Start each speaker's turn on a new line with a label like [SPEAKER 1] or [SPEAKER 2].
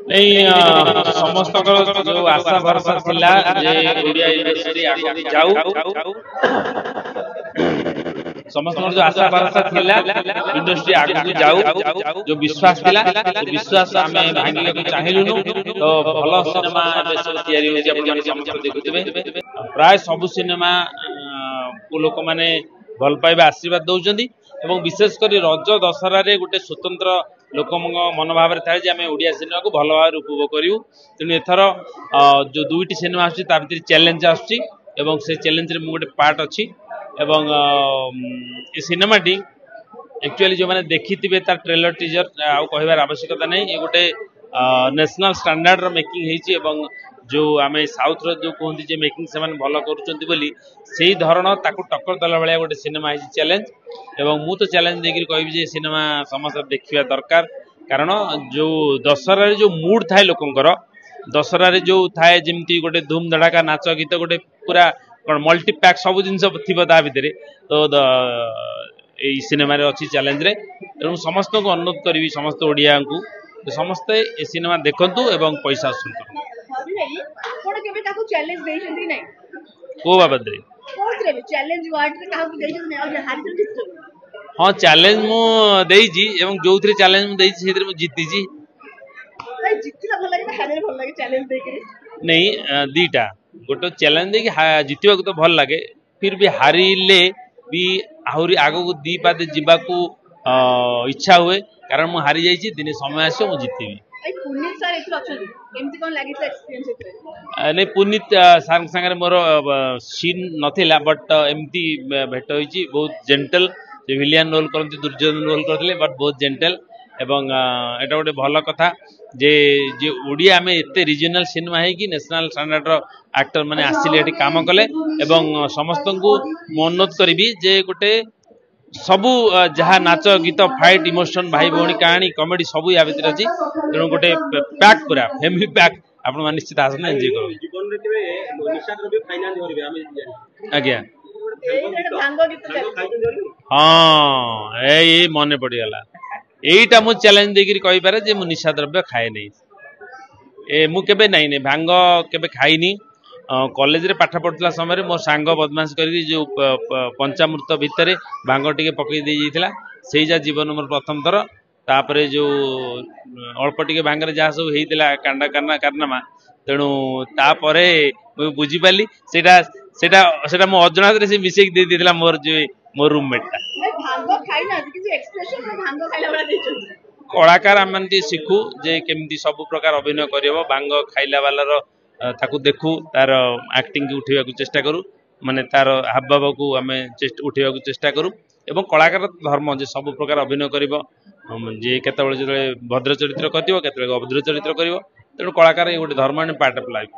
[SPEAKER 1] नहीं समस्त जो आशा भरसा थिला जे ओडिया इंडस्ट्री आगे जाऊ समस्त जो आशा भरसा थिला इंडस्ट्री आगे जाऊ जो विश्वास थिला विश्वास आमे भांगी को चाहिलुनु तो भलो सिनेमा सब तयारी होची अपन माने समस्त देखुथिबे प्राय सब सिनेमा को लोक माने भल पाइबा आशीर्वाद दउचंदी एवं विशेष कर रज दशहरा रे गोटे स्वतंत्र लोक मनोभाव थाए जे आम ओडिया सिनेमा को भल भाव उपभोग करूँ तेणु एथर जो दुईटी सिनेमा आस चैलेंज आसुच्ची से चैलेंज रे गोटे पार्ट अच्छी सिनेमाटी एक्चुअली जो मैंने देखी थे तार ट्रेलर टीजर आउ कहबार आवश्यकता नहीं ये गोटे नेशनल स्टैंडर्ड रो मेकिंग हेची एवं जो आम साउथ रो जो कहते जे मेकिंग से भल करुँच धरण ताकू टक्कर दला भाया गोटे सिनेमा है चैलेंज एवं मु तो चैलेंज देकर कहि सिनेमा समस्त देखा दरकार कारण जो दशहरा जो मूड थाए लोकंकर दशहरा जो थाए जमी गोटे धूम धड़ाका नाच गीत गोटे पूरा कौन मल्टीपैक सब जिन थी ता भितर तो यही सिनेमा अच्छी चैलेंज रे तेणु समस्त को अनुरोध करी समस्त ओडिया को समस्ते ए सिनेमा देखंतु एवं पैसा आसतु को बाबद हाँ चैलेंज मु देइजी एवं जो चैलेंज मु देइजी सेतिर मु जीतीजी नहीं दीटा गोटे चैलेंज दे जीतवा तो भल लगे फिर भी हारिले भी आहरी आग को दी पादे जीवाकू इच्छा हुए कारण मु हारी जाइए दिने समय आसो मु जीतीबी नहीं पुनीत सार संगे मोर सीन नथिला बट एमती भेट होइची बहुत जेंटल विलियन रोल करते दुर्योधन रोल करते बट बहुत जेंटल एवं एटा गोटे भल कथा जे जे ओडिया आम एत रिजनल सिनेमा है कि नेशनल स्टैंडर्ड एक्टर मैंने आसिले काम कले एवं समस्त को अनुरोध करी जे गोटे सबू जहाँ नाच गीत फाइट इमोशन भाई भौणी कहानी कमेडी सबू या भर अच्छी तेणु गोटे पैक पूरा फैमिली पैक आप निश्चित आसन एंजॉय कर आज्ञा हाँ ये मन पड़गला यहीटा मु चैलेंज देकर कही पारे जे मु निशा द्रव्य खाए नहीं मु केबे नहीं भांग केबे खाइनी कॉलेज रे पाठ पढ़ुला समय मो सांग बदमाश करके जो पंचामृत भितर भांग टिके पकई दे जाइथिला सेही जा जीवन मोर प्रथम थर तापरे जो अल्प टिके भांगरे जहाँ सब होइतिला कांडा काना कारनामा तेणु तापरे मु बुझी पाली सेटा सेटा सेटा मो अजनात रे से मिसेक दे देथिला मोर जो मोर रूममेट कलाकार आम शिखु जे केमती सब प्रकार अभिनय कर भांग खाइला वालार ताकू देखू तार एक्टिंग की उठेवा चेष्टा करूँ माने तार हावभाव को आम उठेवा चेष्टा करूँ एवं कलाकार धर्म जे सब प्रकार अभिनय कर जे केतबेले भद्र चरित्र कर अभद्र चरित्र कर तेणु कलाकार ये गोटे धर्म पार्ट ऑफ लाइफ।